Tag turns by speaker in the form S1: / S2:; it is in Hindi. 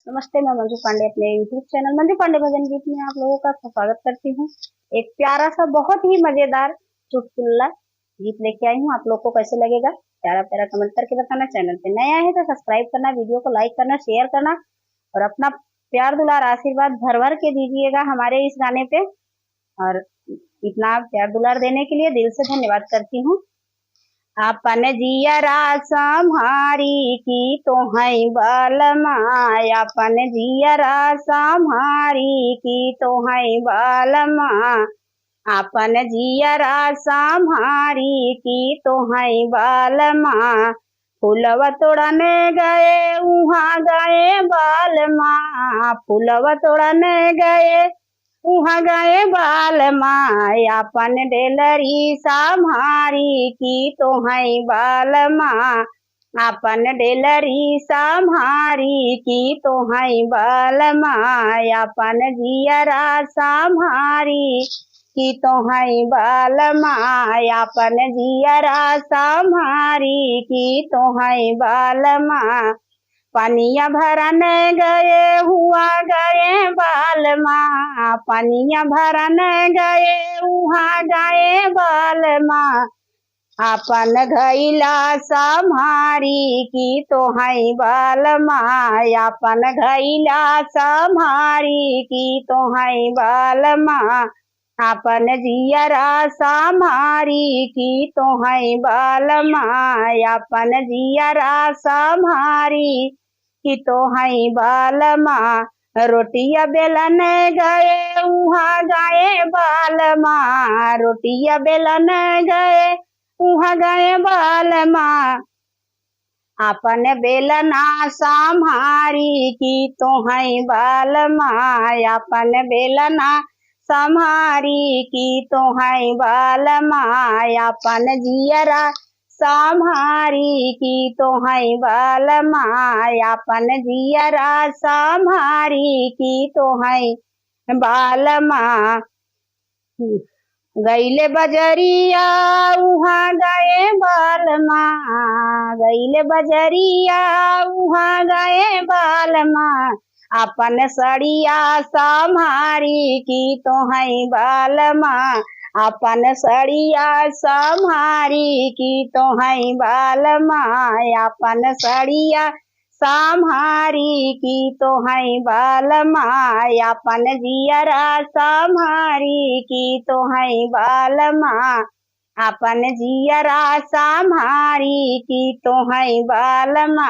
S1: नमस्ते, मैं मंजू पांडे अपने यूट्यूब चैनल मंजू पांडे भजन गीत में आप लोगों का स्वागत करती हूँ। एक प्यारा सा बहुत ही मजेदार चुटकुला गीत लेके आई हूँ। आप लोग को कैसे लगेगा प्यारा प्यारा कमेंट करके बताना। चैनल पे नया है तो सब्सक्राइब करना, वीडियो को लाइक करना, शेयर करना और अपना प्यार दुलार आशीर्वाद भर भर के दीजिएगा हमारे इस गाने पे। और इतना प्यार दुलार देने के लिए दिल से धन्यवाद करती हूँ। अपन जियरा संहारी की तो है बालमा, अपन जियरा संहारी की तो है बालमा, अपन जियरा संहारी की तो है बालमा, फूलवा तोड़ने गए उहाँ गए बालमा, फूलवा तोड़ने गए उहाँ गए बालमा, अपन डेलरी संहारी की तो है बालमा, अपन डेलरी संहारी की तो है बालमा, अपन जियरा संहारी की तो है बालमा, अपन जियरा संहारी की तो है बालमा, पनिया भरने गए हुआ गए बालमा, पनिया भरने गए उहाँ गए बालमा, अपन घैला संहारी की तो है बालमा, अपन घैला संहारी की तो है बालमा, अपन जियरा संहारी की तो है बालमा, अपन जियरा संहारी की तो है बालमा, रोटिया बेलने गए उहाँ गए बालमा, रोटिया बेलने गए उहाँ गए बालमा, अपन बेलना संहारी की तो है बालमा, अपन बेलना संहारी की तो है बालमा, अपन जियरा संहारी की तो है बालमा, अपन जियरा संहारी की तो है बालमा, गईले बजरिया उहाँ गए बालमा, गईले बजरिया उहाँ गए बालमा, अपन सड़िया संहारी की तो है बालमा, अपन सड़िया संहारी की तो है बालमा, अपन सड़िया संहारी की तो है बालमा, अपन जियरा संहारी की तो है बालमा, अपन जियरा संहारी की तो है बालमा।